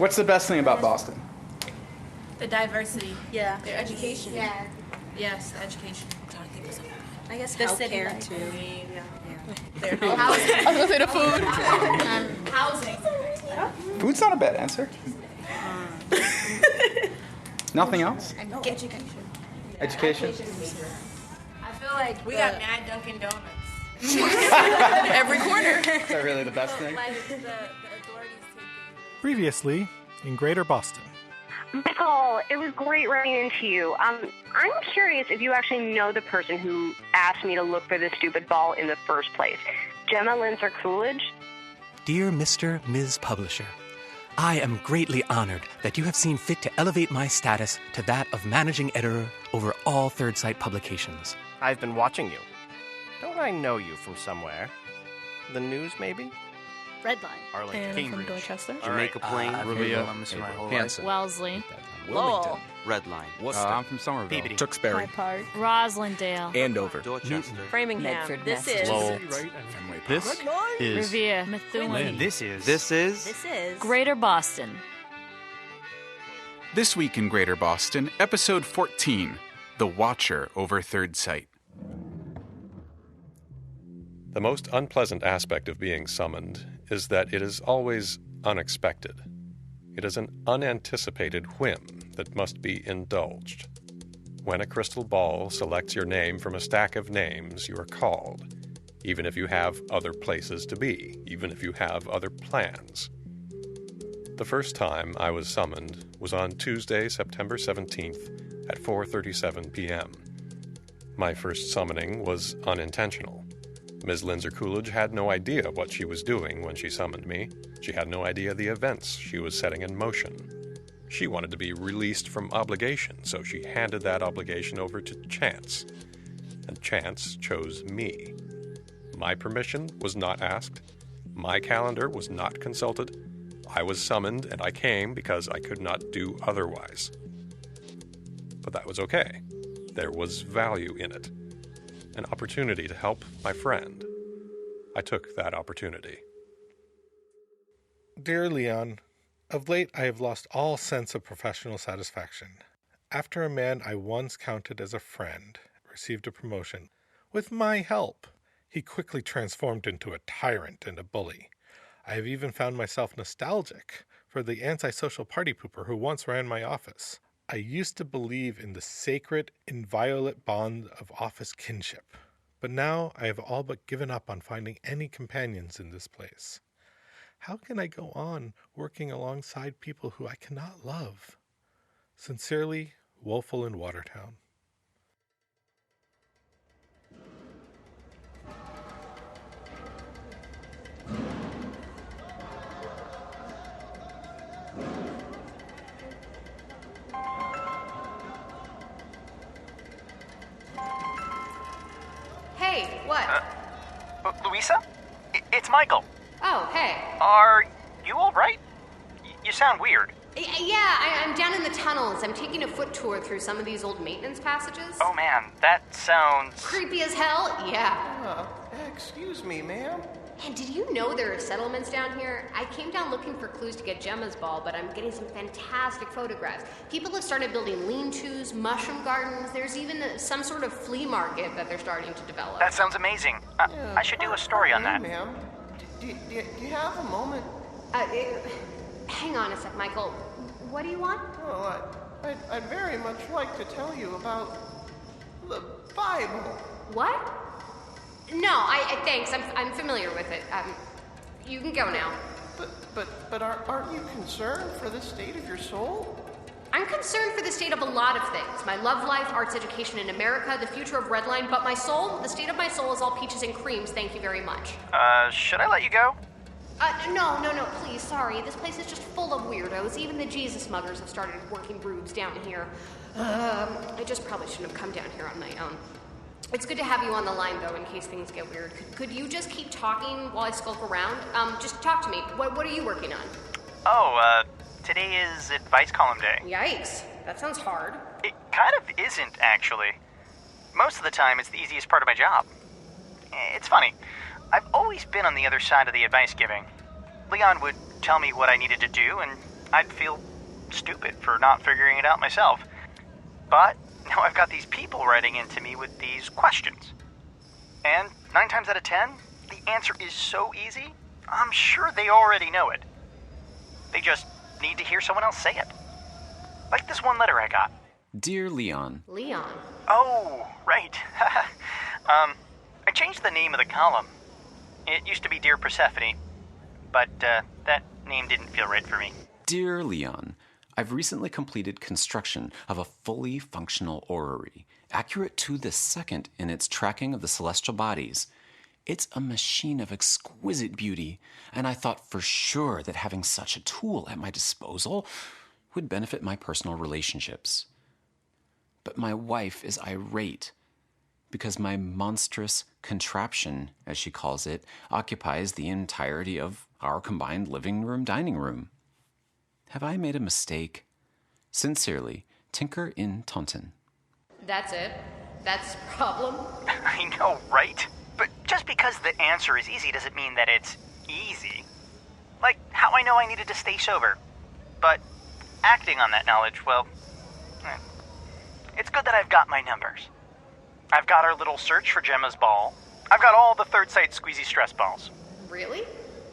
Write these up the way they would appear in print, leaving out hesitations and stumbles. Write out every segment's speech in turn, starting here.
What's the best thing about Boston? The diversity. Yeah. Their education. Yeah. Yes, the education. I'm trying to think of something. I guess The city healthcare life. too. Their housing. I was gonna say the food. Housing. Food's not a bad answer. Nothing else? Education. Education? I feel like we got mad Dunkin' Donuts. Every corner. Is that really the best thing? Like the authorities take Previously, in Greater Boston. Michael, it was great running into you. I'm curious if you actually know the person who asked me to look for this stupid ball in the first place. Gemma Linzer Coolidge? Dear Mr. Ms. Publisher, I am greatly honored that you have seen fit to elevate my status to that of managing editor over all Third Sight publications. I've been watching you. Don't I know you from somewhere? The news, maybe? Redline. Arlington. And Cambridge. from Dorchester. Jamaica Plain, Revere, my whole Hanson, Wellesley. Wilmington, Redline, Worcester, I'm from Somerville. Peabody. Tewksbury, Park. Roslindale. Andover, Dorchester. Framingham. This is. Lowell. This is Revere. Methuen. This is. This is. Greater Boston. This week in Greater Boston, episode 14, The Watcher over Third Sight. The most unpleasant aspect of being summoned is that it is always unexpected. It is an unanticipated whim that must be indulged. When a crystal ball selects your name from a stack of names, you are called, even if you have other places to be, even if you have other plans. The first time I was summoned was on Tuesday, September 17th at 4:37 p.m. My first summoning was unintentional. Ms. Linzer Coolidge had no idea what she was doing when she summoned me. She had no idea the events she was setting in motion. She wanted to be released from obligation, so she handed that obligation over to Chance. And Chance chose me. My permission was not asked. My calendar was not consulted. I was summoned, and I came because I could not do otherwise. But that was okay. There was value in it. An opportunity to help my friend. I took that opportunity. Dear Leon, of late I have lost all sense of professional satisfaction. After a man I once counted as a friend received a promotion, with my help, he quickly transformed into a tyrant and a bully. I have even found myself nostalgic for the antisocial party pooper who once ran my office. I used to believe in the sacred, inviolate bond of office kinship, but now I have all but given up on finding any companions in this place. How can I go on working alongside people who I cannot love? Sincerely, Woeful in Watertown. Hey, what? Louisa? It's Michael. Oh, hey. Are you all right? You sound weird. Yeah, I'm down in the tunnels. I'm taking a foot tour through some of these old maintenance passages. Oh man, that sounds... Creepy as hell? Yeah. Excuse me, ma'am. And did you know there are settlements down here? I came down looking for clues to get Gemma's ball, but I'm getting some fantastic photographs. People have started building lean-tos, mushroom gardens. There's even some sort of flea market that they're starting to develop. That sounds amazing. I should do a story on that. Ma'am, do you have a moment? Hang on a sec, Michael. What do you want? Well, I'd very much like to tell you about the Bible. What? No, thanks. I'm familiar with it. You can go now. But aren't you concerned for the state of your soul? I'm concerned for the state of a lot of things. My love life, arts education in America, the future of Redline, but my soul, the state of my soul is all peaches and creams, thank you very much. Should I let you go? No, please, sorry. This place is just full of weirdos. Even the Jesus muggers have started working rubes down here. I just probably shouldn't have come down here on my own. It's good to have you on the line, though, in case things get weird. Could you just keep talking while I skulk around? Just talk to me. What are you working on? Today is advice column day. Yikes. That sounds hard. It kind of isn't, actually. Most of the time, it's the easiest part of my job. It's funny. I've always been on the other side of the advice giving. Leon would tell me what I needed to do, and I'd feel stupid for not figuring it out myself. But now I've got these people writing into me with these questions. And 9 times out of 10, the answer is so easy, I'm sure they already know it. They just need to hear someone else say it. Like this one letter I got. Dear Leon. Leon? Oh, right. I changed the name of the column. It used to be Dear Persephone, but that name didn't feel right for me. Dear Leon, I've recently completed construction of a fully functional orrery, accurate to the second in its tracking of the celestial bodies. It's a machine of exquisite beauty, and I thought for sure that having such a tool at my disposal would benefit my personal relationships. But my wife is irate because my monstrous contraption, as she calls it, occupies the entirety of our combined living room, dining room. Have I made a mistake? Sincerely, Tinker in Taunton. That's it? That's the problem? I know, right? But just because the answer is easy doesn't mean that it's easy. Like how I know I needed to stay sober. But acting on that knowledge, well, it's good that I've got my numbers. I've got our little search for Gemma's ball. I've got all the third sight squeezy stress balls. Really?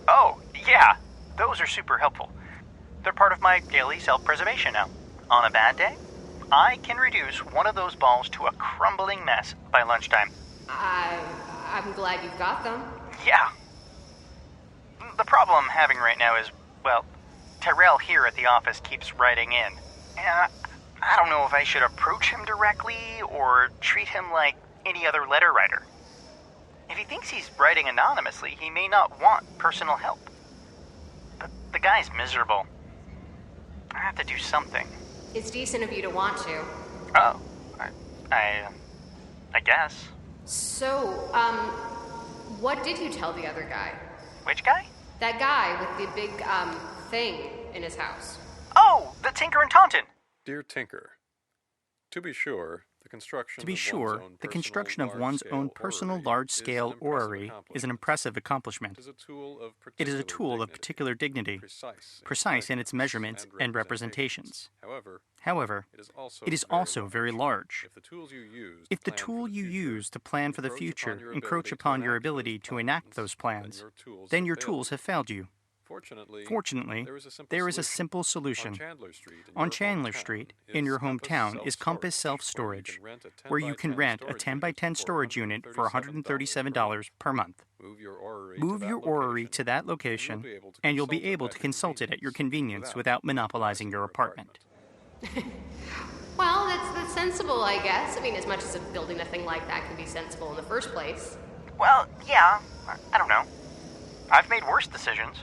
Oh, yeah. Those are super helpful. They're part of my daily self-preservation now. On a bad day, I can reduce one of those balls to a crumbling mess by lunchtime. I'm glad you've got them. Yeah. The problem I'm having right now is, well, Tyrell here at the office keeps writing in. And I don't know if I should approach him directly or treat him like any other letter writer. If he thinks he's writing anonymously, he may not want personal help. But the guy's miserable. I have to do something. It's decent of you to want to. Oh, I guess. So, what did you tell the other guy? Which guy? That guy with the big, thing in his house. Oh, the Tinker in Taunton. Dear Tinker, to be sure, the construction of one's own personal large-scale orrery is an impressive accomplishment. It is a tool of particular dignity, precise in its measurements and representations. However, it is also very large. If the tool you use to plan for the future encroach upon your ability to enact those plans, then your tools have failed you. Fortunately, there is a simple solution. On Chandler Street, in your hometown, is Compass Self-Storage, where you can rent a 10x10 storage unit for $137 per month. Move your orrery to that location, and you'll be able to consult it at your convenience without monopolizing your apartment. Well, that's sensible, I guess. I mean, as much as building a thing like that can be sensible in the first place. Well, yeah, I don't know. I've made worse decisions.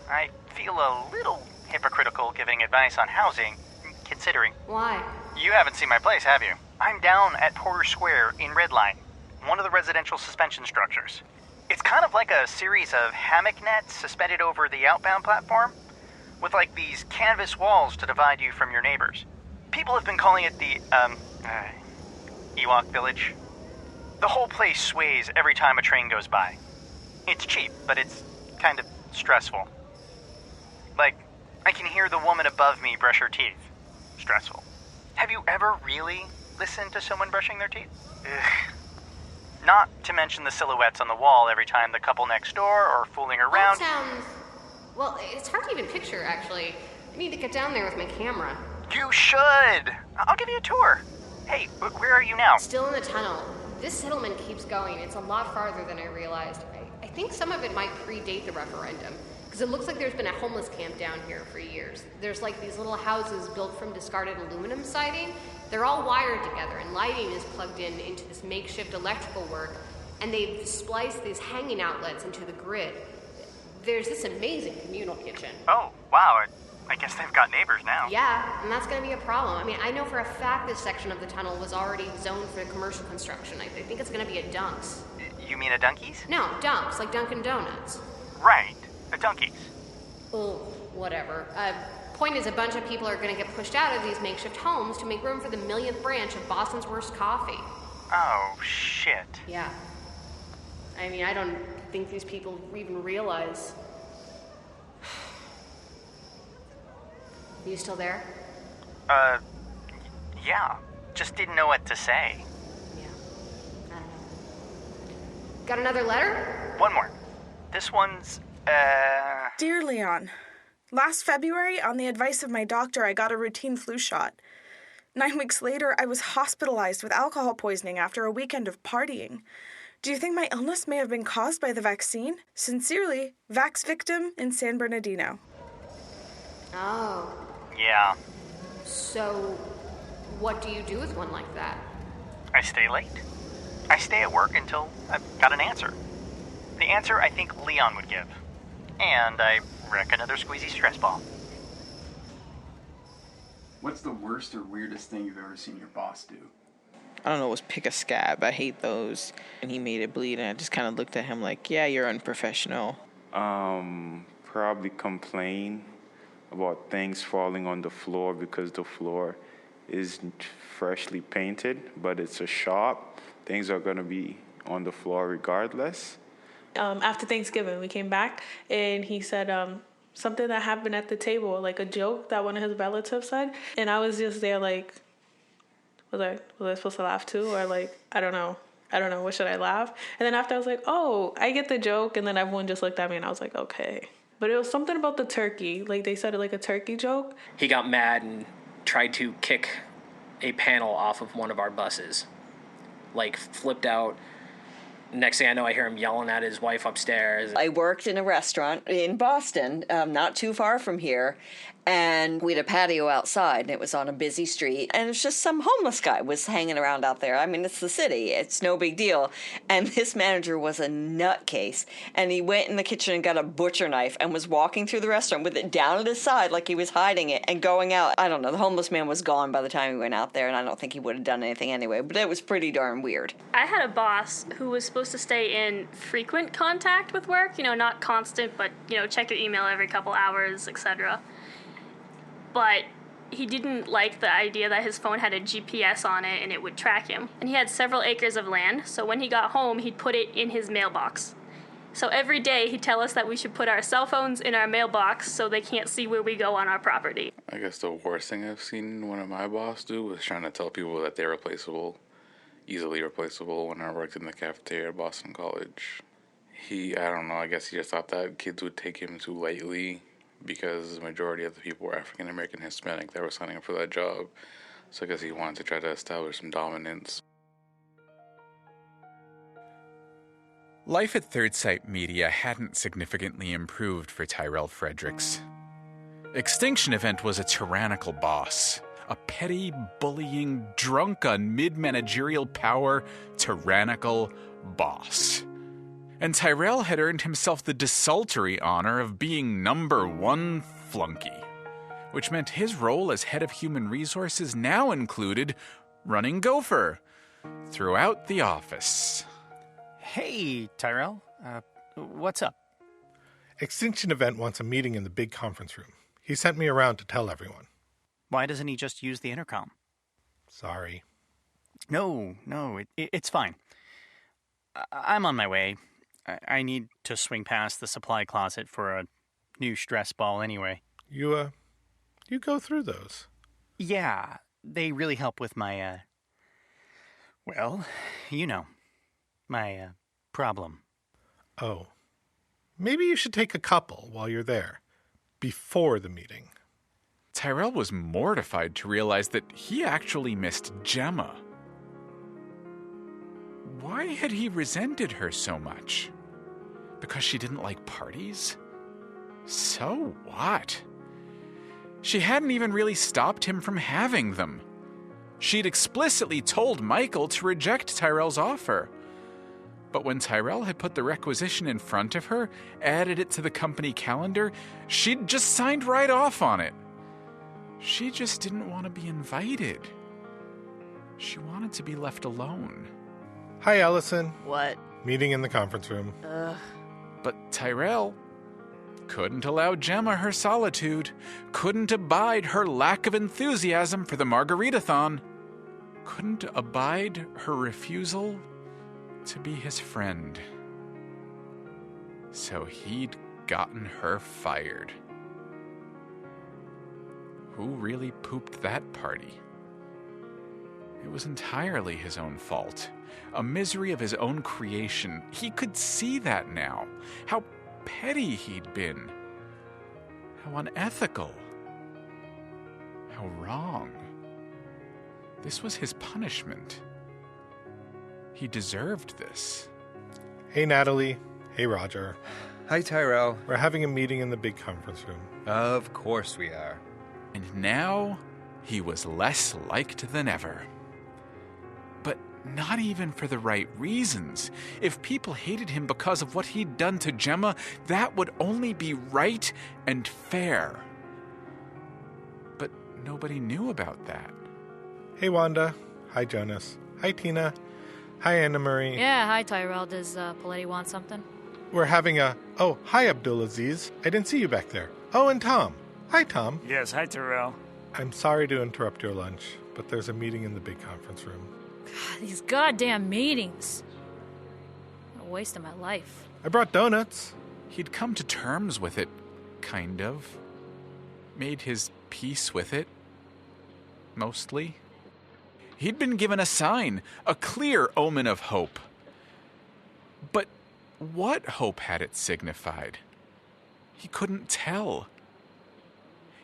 I feel a little hypocritical giving advice on housing, considering. Why? You haven't seen my place, have you? I'm down at Porter Square in Redline, one of the residential suspension structures. It's kind of like a series of hammock nets suspended over the outbound platform, with like these canvas walls to divide you from your neighbors. People have been calling it the, Ewok Village. The whole place sways every time a train goes by. It's cheap, but it's kind of stressful. Like, I can hear the woman above me brush her teeth. Stressful. Have you ever really listened to someone brushing their teeth? Ugh. Not to mention the silhouettes on the wall every time the couple next door are fooling around. That sounds... Well, it's hard to even picture, actually. I need to get down there with my camera. You should! I'll give you a tour. Hey, where are you now? Still in the tunnel. This settlement keeps going. It's a lot farther than I realized. I think some of it might predate the referendum, because it looks like there's been a homeless camp down here for years. There's like these little houses built from discarded aluminum siding. They're all wired together, and lighting is plugged into this makeshift electrical work, and they've spliced these hanging outlets into the grid. There's this amazing communal kitchen. Oh, wow. I guess they've got neighbors now. Yeah, and that's going to be a problem. I mean, I know for a fact this section of the tunnel was already zoned for commercial construction. I think it's going to be a Dunks. You mean a Dunkies? No, Dunks, like Dunkin' Donuts. Right, a Dunkies. Oh, whatever. Point is, a bunch of people are going to get pushed out of these makeshift homes to make room for the millionth branch of Boston's Worst Coffee. Oh, shit. Yeah. I mean, I don't think these people even realize. You still there? Yeah. Just didn't know what to say. I don't know. Got another letter? One more. This one's, Dear Leon, last February, on the advice of my doctor, I got a routine flu shot. 9 weeks later, I was hospitalized with alcohol poisoning after a weekend of partying. Do you think my illness may have been caused by the vaccine? Sincerely, Vax victim in San Bernardino. Oh. Yeah. So, what do you do with one like that? I stay late. I stay at work until I've got an answer. The answer I think Leon would give. And I wreck another squeezy stress ball. What's the worst or weirdest thing you've ever seen your boss do? I don't know, it was pick a scab. I hate those. And he made it bleed, and I just kind of looked at him like, yeah, you're unprofessional. Probably complain about things falling on the floor because the floor isn't freshly painted, but it's a shop. Things are going to be on the floor regardless. After Thanksgiving, we came back, and he said something that happened at the table, like a joke that one of his relatives said. And I was just there like, was I supposed to laugh too? Or like, I don't know, what should I laugh? And then after I was like, oh, I get the joke. And then everyone just looked at me and I was like, okay. But it was something about the turkey. Like they said it like a turkey joke. He got mad and tried to kick a panel off of one of our buses. Like flipped out. Next thing I know, I hear him yelling at his wife upstairs. I worked in a restaurant in Boston, not too far from here, and we had a patio outside, and it was on a busy street, and it's just some homeless guy was hanging around out there. I mean, it's the city. It's no big deal. And this manager was a nutcase, and he went in the kitchen and got a butcher knife and was walking through the restaurant with it down at his side like he was hiding it and going out. I don't know. The homeless man was gone by the time he went out there, and I don't think he would have done anything anyway, but it was pretty darn weird. I had a boss who was supposed to stay in frequent contact with work, not constant, but, check your email every couple hours, etc. But he didn't like the idea that his phone had a GPS on it and it would track him. And he had several acres of land, so when he got home, he'd put it in his mailbox. So every day he'd tell us that we should put our cell phones in our mailbox so they can't see where we go on our property. I guess the worst thing I've seen one of my boss do was trying to tell people that they're replaceable, easily replaceable, when I worked in the cafeteria at Boston College. I guess he just thought that kids would take him too lightly, because the majority of the people were African American, Hispanic that were signing up for that job. So I guess he wanted to try to establish some dominance. Life at Third Sight Media hadn't significantly improved for Tyrell Fredericks. Extinction Event was a tyrannical boss, a petty, bullying, drunk on mid-managerial power, tyrannical boss. And Tyrell had earned himself the desultory honor of being #1 flunky, which meant his role as head of human resources now included running Gopher throughout the office. Hey, Tyrell. What's up? Extinction Event wants a meeting in the big conference room. He sent me around to tell everyone. Why doesn't he just use the intercom? Sorry. No, it's fine. I'm on my way. I need to swing past the supply closet for a new stress ball anyway. You go through those? Yeah, they really help with my, my problem. Oh. Maybe you should take a couple while you're there, before the meeting. Tyrell was mortified to realize that he actually missed Gemma. Why had he resented her so much? Because she didn't like parties? So what? She hadn't even really stopped him from having them. She'd explicitly told Michael to reject Tyrell's offer. But when Tyrell had put the requisition in front of her, added it to the company calendar, she'd just signed right off on it. She just didn't want to be invited. She wanted to be left alone. Hi, Allison. What? Meeting in the conference room. But Tyrell couldn't allow Gemma her solitude, couldn't abide her lack of enthusiasm for the Margaritathon, couldn't abide her refusal to be his friend. So he'd gotten her fired. Who really pooped that party? It was entirely his own fault. A misery of his own creation. He could see that now. How petty he'd been. How unethical. How wrong. This was his punishment. He deserved this. Hey, Natalie. Hey, Roger. Hi, Tyrell. We're having a meeting in the big conference room. Of course we are. And now he was less liked than ever. But not even for the right reasons. If people hated him because of what he'd done to Gemma, that would only be right and fair. But nobody knew about that. Hey, Wanda. Hi, Jonas. Hi, Tina. Hi, Anna Marie. Yeah, hi, Tyrell. Does Paletti want something? We're having a... Oh, hi, Abdulaziz. I didn't see you back there. Oh, and Tom. Hi, Tom. Yes, hi, Tyrell. I'm sorry to interrupt your lunch, but there's a meeting in the big conference room. God, these goddamn meetings. A waste of my life. I brought donuts. He'd come to terms with it, kind of. Made his peace with it. Mostly. He'd been given a sign, a clear omen of hope. But what hope had it signified? He couldn't tell.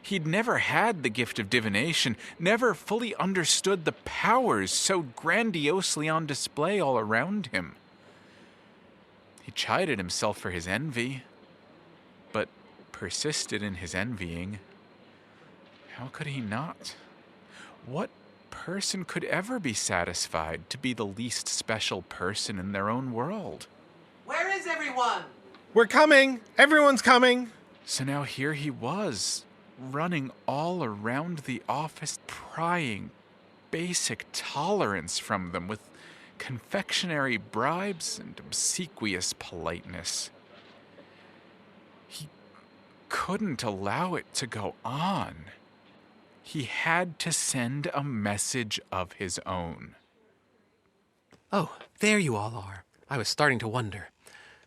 He'd never had the gift of divination, never fully understood the powers so grandiosely on display all around him. He chided himself for his envy, but persisted in his envying. How could he not? What person could ever be satisfied to be the least special person in their own world? Where is everyone? We're coming! Everyone's coming! So now here he was, running all around the office, prying basic tolerance from them with confectionery bribes and obsequious politeness. He couldn't allow it to go on. He had to send a message of his own. Oh, there you all are. I was starting to wonder.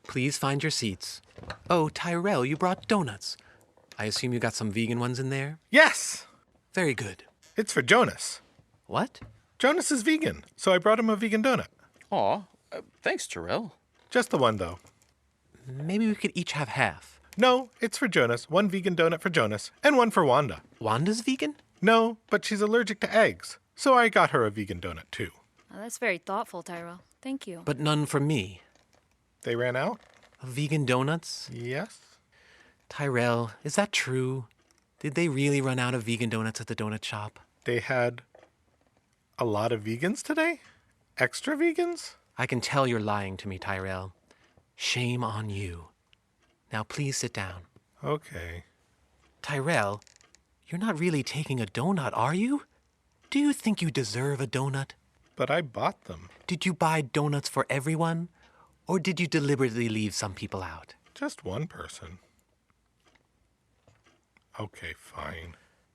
Please find your seats. Oh, Tyrell, you brought donuts. I assume you got some vegan ones in there? Yes! Very good. It's for Jonas. What? Jonas is vegan, so I brought him a vegan donut. Aw, thanks, Tyrell. Just the one, though. Maybe we could each have half. No, it's for Jonas. One vegan donut for Jonas, and one for Wanda. Wanda's vegan? No, but she's allergic to eggs, so I got her a vegan donut, too. Oh, that's very thoughtful, Tyrell. Thank you. But none for me. They ran out? Vegan donuts? Yes. Tyrell, is that true? Did they really run out of vegan donuts at the donut shop? They had a lot of vegans today? Extra vegans? I can tell you're lying to me, Tyrell. Shame on you. Now please sit down. Okay. Tyrell, you're not really taking a donut, are you? Do you think you deserve a donut? But I bought them. Did you buy donuts for everyone? Or did you deliberately leave some people out? Just one person. Okay, fine.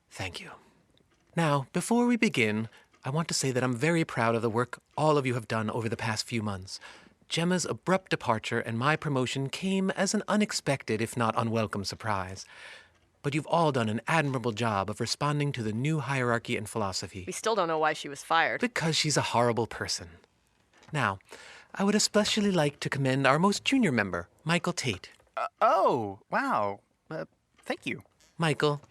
Thank you. Now, before we begin, I want to say that I'm very proud of the work all of you have done over the past few months. Gemma's abrupt departure and my promotion came as an unexpected, if not unwelcome, surprise. But you've all done an admirable job of responding to the new hierarchy and philosophy. We still don't know why she was fired. Because she's a horrible person. Now, I would especially like to commend our most junior member, Michael Tate. Oh, wow. Thank you. Michael,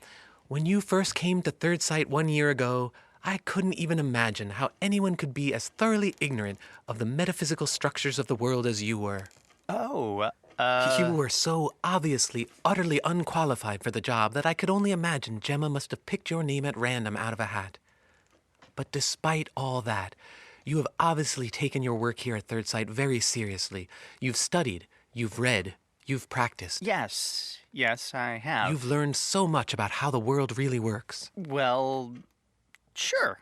when you first came to Third Sight 1 year ago, I couldn't even imagine how anyone could be as thoroughly ignorant of the metaphysical structures of the world as you were. Oh, You were so obviously, utterly unqualified for the job that I could only imagine Gemma must have picked your name at random out of a hat. But despite all that, you have obviously taken your work here at Third Sight very seriously. You've studied, you've read, you've practiced. Yes, I have. You've learned so much about how the world really works. Well, sure.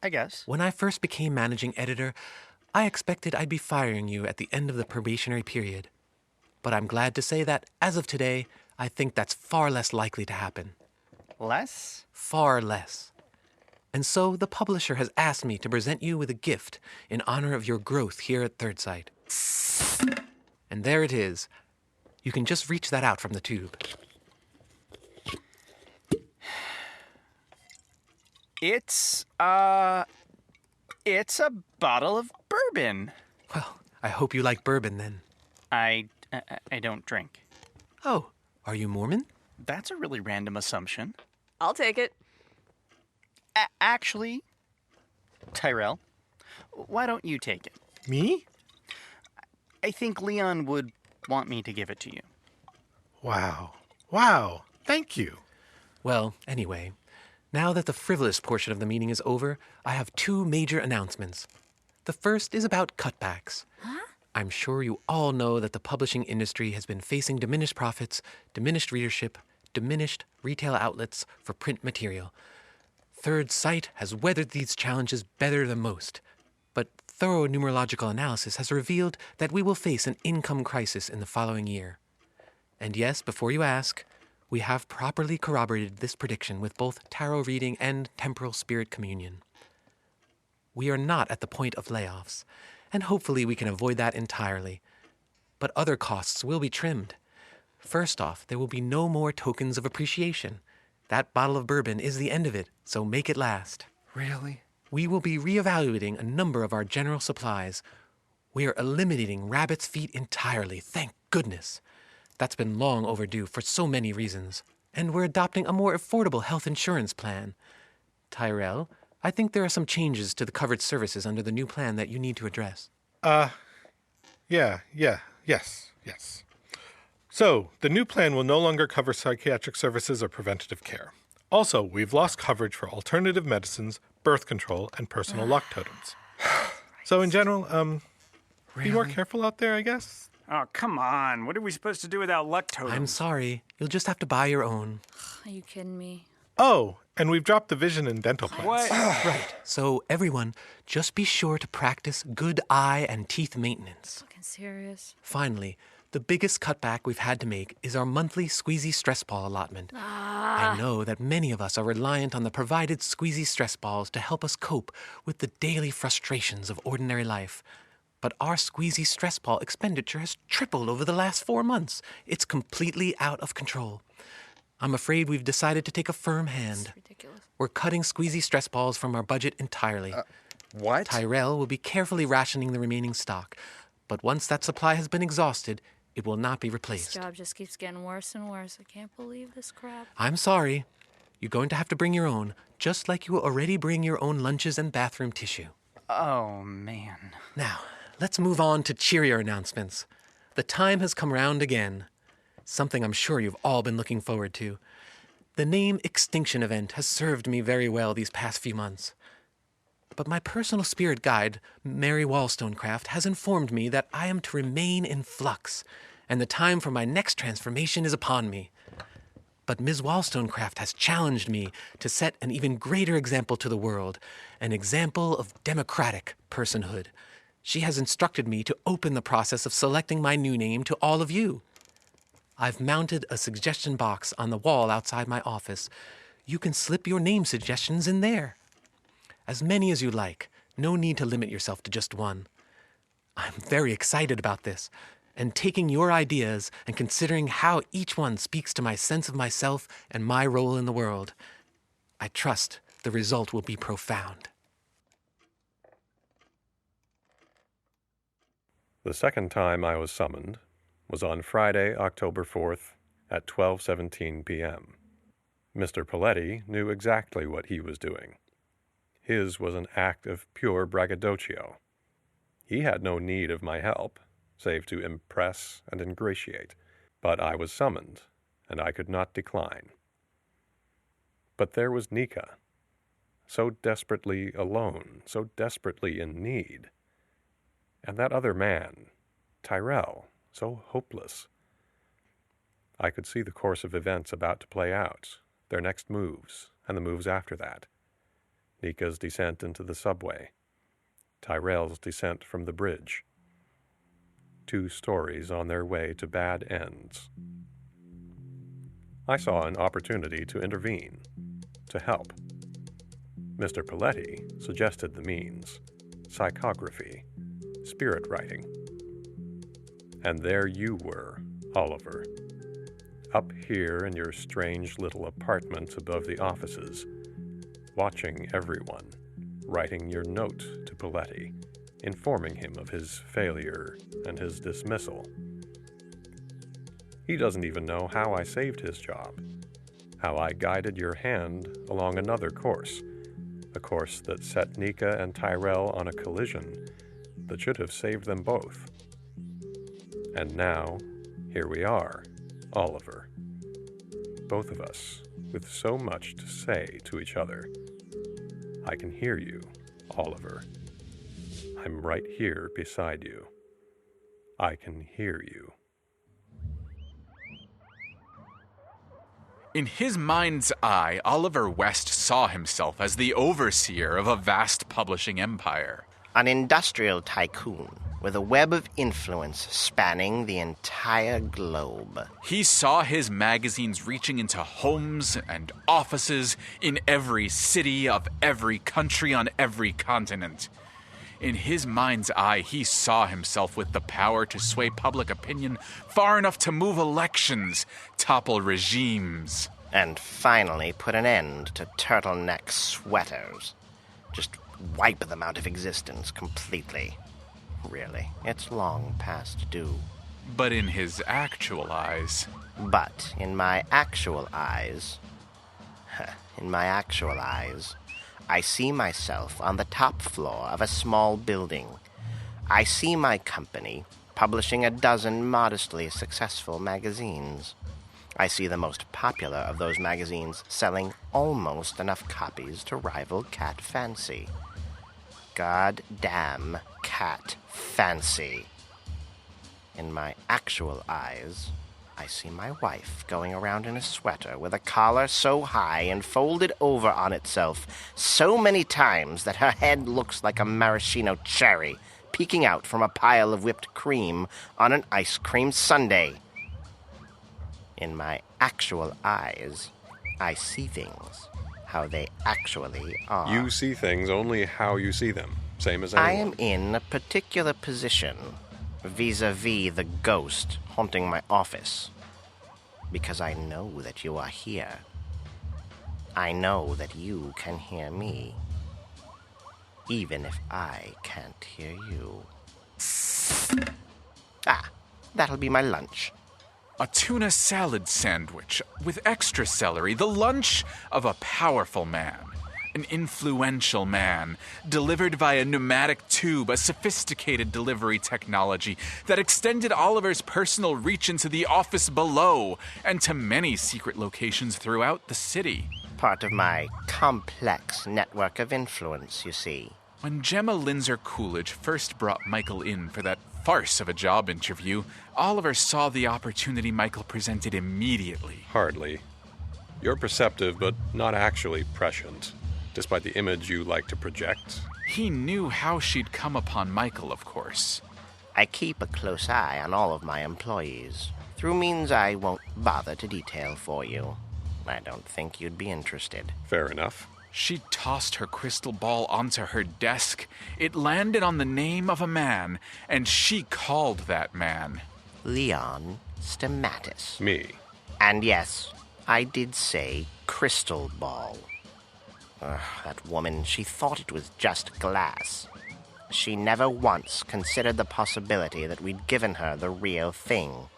I guess. When I first became managing editor, I expected I'd be firing you at the end of the probationary period. But I'm glad to say that, as of today, I think that's far less likely to happen. Less? Far less. And so the publisher has asked me to present you with a gift in honor of your growth here at Third Sight. And there it is. You can just reach that out from the tube. It's a bottle of bourbon. Well, I hope you like bourbon then. I don't drink. Oh, are you Mormon? That's a really random assumption. I'll take it. Actually, Tyrell, why don't you take it? Me? I think Leon would want me to give it to you. Wow. Wow. Thank you. Well, anyway, now that the frivolous portion of the meeting is over, I have 2 major announcements. The first is about cutbacks. Huh? I'm sure you all know that the publishing industry has been facing diminished profits, diminished readership, diminished retail outlets for print material. Third Sight has weathered these challenges better than most, but thorough numerological analysis has revealed that we will face an income crisis in the following year. And yes, before you ask, we have properly corroborated this prediction with both tarot reading and temporal spirit communion. We are not at the point of layoffs, and hopefully we can avoid that entirely. But other costs will be trimmed. First off, there will be no more tokens of appreciation. That bottle of bourbon is the end of it, so make it last. Really? We will be reevaluating a number of our general supplies. We are eliminating rabbit's feet entirely, thank goodness. That's been long overdue for so many reasons. And we're adopting a more affordable health insurance plan. Tyrell, I think there are some changes to the covered services under the new plan that you need to address. Yes. So, the new plan will no longer cover psychiatric services or preventative care. Also, we've lost coverage for alternative medicines, birth control, and personal luck totems. So, in general, be more careful out there, I guess. Oh, come on. What are we supposed to do without luck totems? I'm sorry. You'll just have to buy your own. Are you kidding me? Oh, and we've dropped the vision and dental plans. What? Right. So, everyone, just be sure to practice good eye and teeth maintenance. Fucking serious. Finally, the biggest cutback we've had to make is our monthly Squeezy Stress Ball allotment. I know that many of us are reliant on the provided Squeezy Stress Balls to help us cope with the daily frustrations of ordinary life. But our Squeezy Stress Ball expenditure has tripled over the last 4 months. It's completely out of control. I'm afraid we've decided to take a firm hand. That's ridiculous. We're cutting Squeezy Stress Balls from our budget entirely. What? Tyrell will be carefully rationing the remaining stock. But once that supply has been exhausted, it will not be replaced. This job just keeps getting worse and worse. I can't believe this crap. I'm sorry. You're going to have to bring your own, just like you will already bring your own lunches and bathroom tissue. Oh, man. Now, let's move on to cheerier announcements. The time has come round again. Something I'm sure you've all been looking forward to. The name Extinction Event has served me very well these past few months. But my personal spirit guide, Mary Wollstonecraft, has informed me that I am to remain in flux, and the time for my next transformation is upon me. But Ms. Wollstonecraft has challenged me to set an even greater example to the world, an example of democratic personhood. She has instructed me to open the process of selecting my new name to all of you. I've mounted a suggestion box on the wall outside my office. You can slip your name suggestions in there. As many as you like. No need to limit yourself to just one. I'm very excited about this, and taking your ideas and considering how each one speaks to my sense of myself and my role in the world. I trust the result will be profound. The second time I was summoned was on Friday, October 4th at 12:17 p.m. Mr. Paletti knew exactly what he was doing. His was an act of pure braggadocio. He had no need of my help, save to impress and ingratiate, but I was summoned, and I could not decline. But there was Nika, so desperately alone, so desperately in need. And that other man, Tyrell, so hopeless. I could see the course of events about to play out, their next moves, and the moves after that. Nika's descent into the subway, Tyrell's descent from the bridge. 2 stories on their way to bad ends. I saw an opportunity to intervene, to help. Mr. Paletti suggested the means, psychography, spirit writing. And there you were, Oliver, up here in your strange little apartment above the offices, watching everyone, writing your note to Paletti, informing him of his failure and his dismissal. He doesn't even know how I saved his job, how I guided your hand along another course, a course that set Nika and Tyrell on a collision that should have saved them both. And now, here we are, Oliver. Both of us, with so much to say to each other. I can hear you, Oliver. I'm right here beside you. I can hear you. In his mind's eye, Oliver West saw himself as the overseer of a vast publishing empire. An industrial tycoon with a web of influence spanning the entire globe. He saw his magazines reaching into homes and offices in every city of every country on every continent. In his mind's eye, he saw himself with the power to sway public opinion far enough to move elections, topple regimes. And finally put an end to turtleneck sweaters. Just wipe them out of existence completely. Really, it's long past due. But in his actual eyes... But in my actual eyes... I see myself on the top floor of a small building. I see my company publishing a dozen modestly successful magazines. I see the most popular of those magazines selling almost enough copies to rival Cat Fancy. Goddamn Cat Fancy. In my actual eyes, I see my wife going around in a sweater with a collar so high and folded over on itself so many times that her head looks like a maraschino cherry peeking out from a pile of whipped cream on an ice cream sundae. In my actual eyes, I see things how they actually are. You see things only how you see them, same as anyone. I am in a particular position vis-a-vis the ghost haunting my office, because I know that you are here. I know that you can hear me, even if I can't hear you. That'll be my lunch. A tuna salad sandwich with extra celery, the lunch of a powerful man. An influential man, delivered via pneumatic tube, a sophisticated delivery technology that extended Oliver's personal reach into the office below and to many secret locations throughout the city. Part of my complex network of influence, you see. When Gemma Lindsay Coolidge first brought Michael in for that farce of a job interview, Oliver saw the opportunity Michael presented immediately. Hardly. You're perceptive, but not actually prescient. Despite the image you like to project. He knew how she'd come upon Michael, of course. I keep a close eye on all of my employees, through means I won't bother to detail for you. I don't think you'd be interested. Fair enough. She tossed her crystal ball onto her desk. It landed on the name of a man, and she called that man Leon Stamatis. Me. And yes, I did say crystal ball. That woman, she thought it was just glass. She never once considered the possibility that we'd given her the real thing.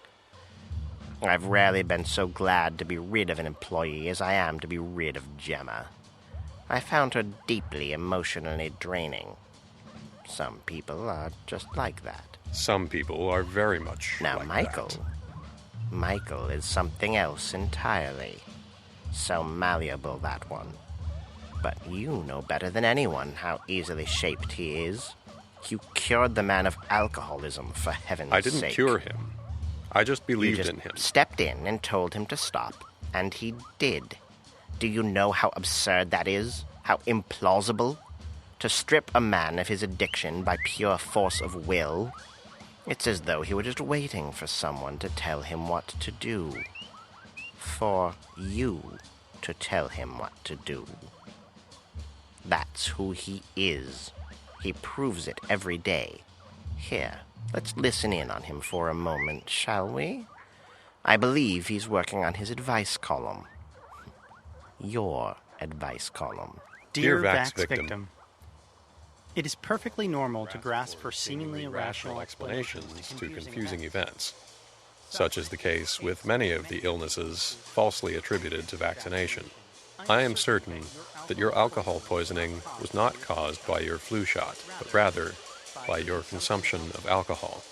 I've rarely been so glad to be rid of an employee as I am to be rid of Gemma. I found her deeply emotionally draining. Some people are just like that. Some people are very much now, like Michael. that. Michael is something else entirely. So malleable, that one. But you know better than anyone how easily shaped he is. You cured the man of alcoholism, for heaven's sake. I didn't cure him. I just believed in him. Stepped in and told him to stop, and he did. Do you know how absurd that is? How implausible? To strip a man of his addiction by pure force of will? It's as though he were just waiting for someone to tell him what to do. For you to tell him what to do. That's who he is. He proves it every day. Here, let's listen in on him for a moment, shall we? I believe he's working on his advice column. Your advice column. Dear Vax victim, it is perfectly normal to grasp for seemingly irrational explanations to confusing events. Such is the case with many of the illnesses falsely attributed to vaccination. I am certain that your alcohol poisoning was not caused by your flu shot, but rather by your consumption of alcohol.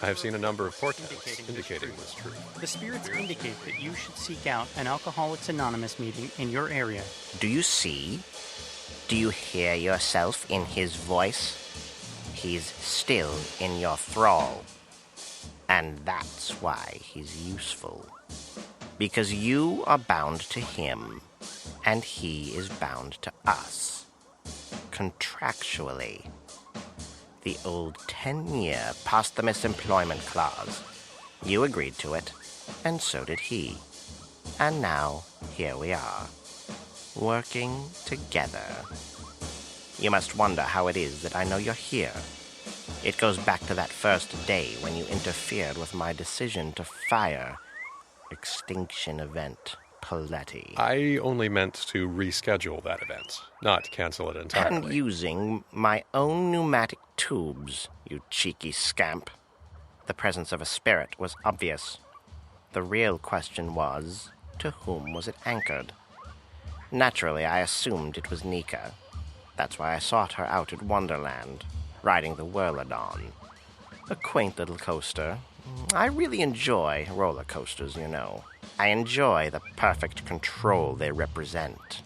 I have seen a number of portents indicating this truth. The spirits indicate that you should seek out an Alcoholics Anonymous meeting in your area. Do you see? Do you hear yourself in his voice? He's still in your thrall. And that's why he's useful. Because you are bound to him, and he is bound to us. Contractually. The old 10-year posthumous employment clause. You agreed to it, and so did he. And now, here we are, working together. You must wonder how it is that I know you're here. It goes back to that first day when you interfered with my decision to fire Extinction Event Paletti. I only meant to reschedule that event, not cancel it entirely. And using my own pneumatic tubes, you cheeky scamp. The presence of a spirit was obvious. The real question was, to whom was it anchored? Naturally, I assumed it was Nika. That's why I sought her out at Wonderland, riding the Whirlodon. A quaint little coaster. I really enjoy roller coasters, you know. I enjoy the perfect control they represent.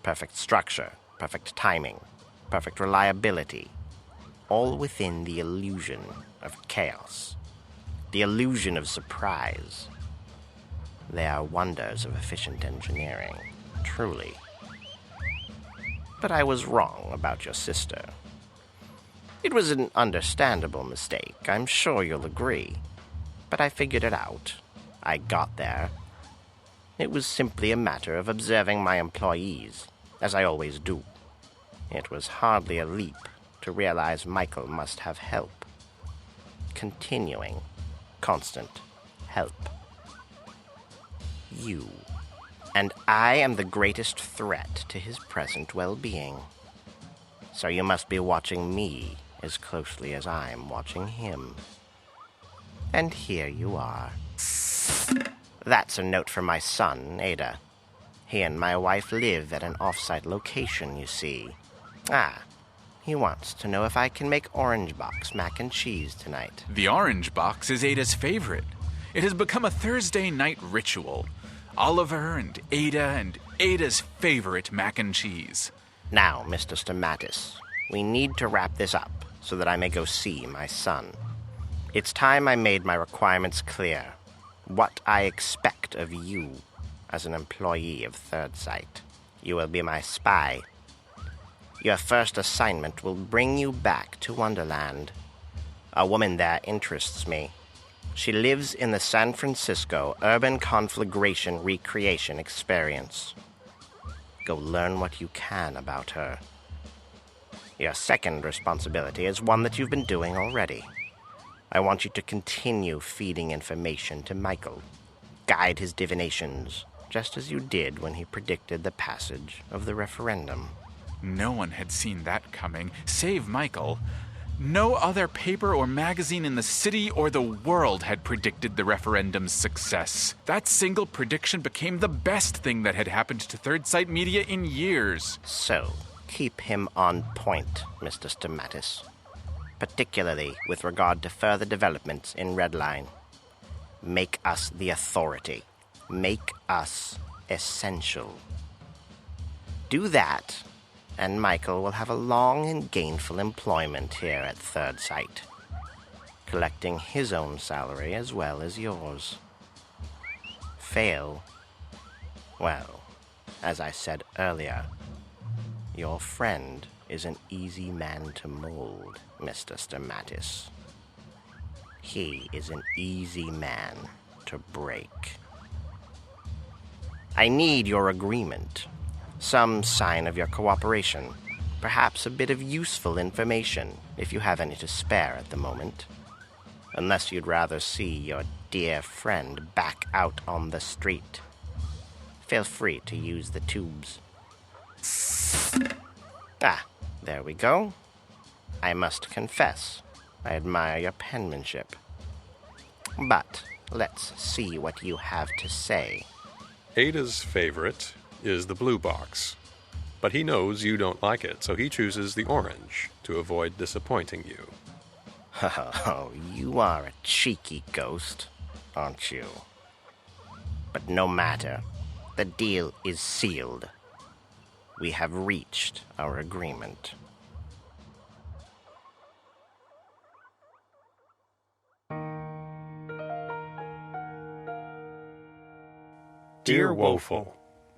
Perfect structure, perfect timing, perfect reliability. All within the illusion of chaos. The illusion of surprise. They are wonders of efficient engineering, truly. But I was wrong about your sister. It was an understandable mistake, I'm sure you'll agree. But I figured it out. I got there. It was simply a matter of observing my employees, as I always do. It was hardly a leap to realize Michael must have help. Continuing, constant help. You. And I am the greatest threat to his present well-being. So you must be watching me as closely as I'm watching him. And here you are. That's a note from my son, Ada. He and my wife live at an off-site location, you see. He wants to know if I can make orange box mac and cheese tonight. The orange box is Ada's favorite. It has become a Thursday night ritual. Oliver and Ada's favorite mac and cheese. Now, Mr. Stamatis, we need to wrap this up so that I may go see my son. It's time I made my requirements clear. What I expect of you as an employee of Third Sight. You will be my spy. Your first assignment will bring you back to Wonderland. A woman there interests me. She lives in the San Francisco Urban Conflagration Recreation Experience. Go learn what you can about her. Your second responsibility is one that you've been doing already. I want you to continue feeding information to Michael. Guide his divinations, just as you did when he predicted the passage of the referendum. No one had seen that coming, save Michael. No other paper or magazine in the city or the world had predicted the referendum's success. That single prediction became the best thing that had happened to Third Sight Media in years. So, keep him on point, Mr. Stamatis. Particularly with regard to further developments in Redline. Make us the authority. Make us essential. Do that, and Michael will have a long and gainful employment here at Third Sight, collecting his own salary as well as yours. Fail? Well, as I said earlier, your friend is an easy man to mold, Mr. Stamatis. He is an easy man to break. I need your agreement. Some sign of your cooperation. Perhaps a bit of useful information, if you have any to spare at the moment. Unless you'd rather see your dear friend back out on the street. Feel free to use the tubes. Ah, there we go. I must confess, I admire your penmanship. But let's see what you have to say. Ada's favorite is the blue box. But he knows you don't like it, so he chooses the orange to avoid disappointing you. Oh, you are a cheeky ghost, aren't you? But no matter. The deal is sealed. We have reached our agreement. Dear Woeful,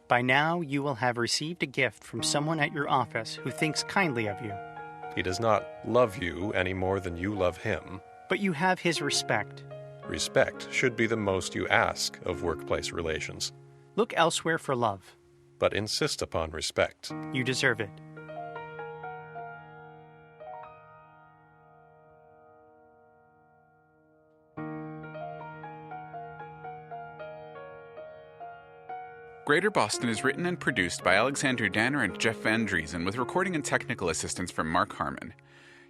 by now you will have received a gift from someone at your office who thinks kindly of you. He does not love you any more than you love him. But you have his respect. Respect should be the most you ask of workplace relations. Look elsewhere for love. But insist upon respect. You deserve it. Greater Boston is written and produced by Alexander Danner and Jeff Van Driesen with recording and technical assistance from Mark Harmon.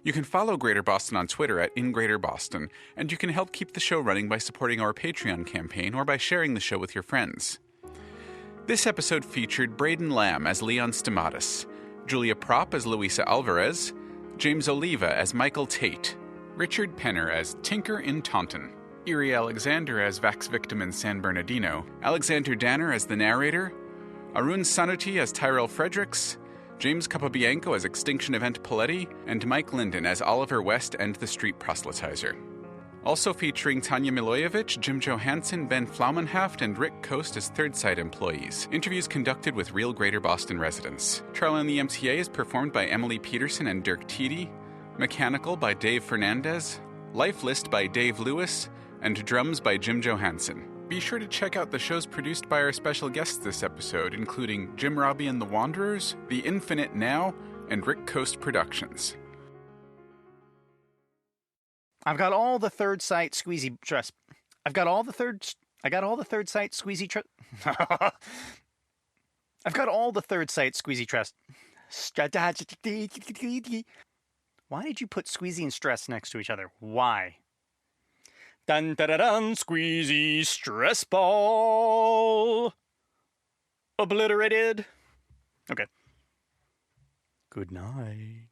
You can follow Greater Boston on Twitter at InGreaterBoston, and you can help keep the show running by supporting our Patreon campaign or by sharing the show with your friends. This episode featured Braden Lamb as Leon Stamatis, Julia Propp as Luisa Alvarez, James Oliva as Michael Tate, Richard Penner as Tinker in Taunton, Erie Alexander as Vax Victim in San Bernardino, Alexander Danner as the narrator, Arun Sanuti as Tyrell Fredericks, James Capobianco as Extinction Event Paletti, and Mike Linden as Oliver West and the Street Proselytizer. Also featuring Tanya Milojevic, Jim Johansson, Ben Flaumenhaft, and Rick Coast as Third Site employees. Interviews conducted with real Greater Boston residents. Charlie and the MTA is performed by Emily Peterson and Dirk Teedy, Mechanical by Dave Fernandez, Life List by Dave Lewis, and drums by Jim Johansson. Be sure to check out the shows produced by our special guests this episode, including Jim Robbie and the Wanderers, The Infinite Now, and Rick Coast Productions. I've got all the third site squeezy trust. I got all the third site squeezy trust. I've got all the third site squeezy trust. Why did you put squeezy and stress next to each other? Why? Dun da da dun, squeezy stress ball. Obliterated. Okay. Good night.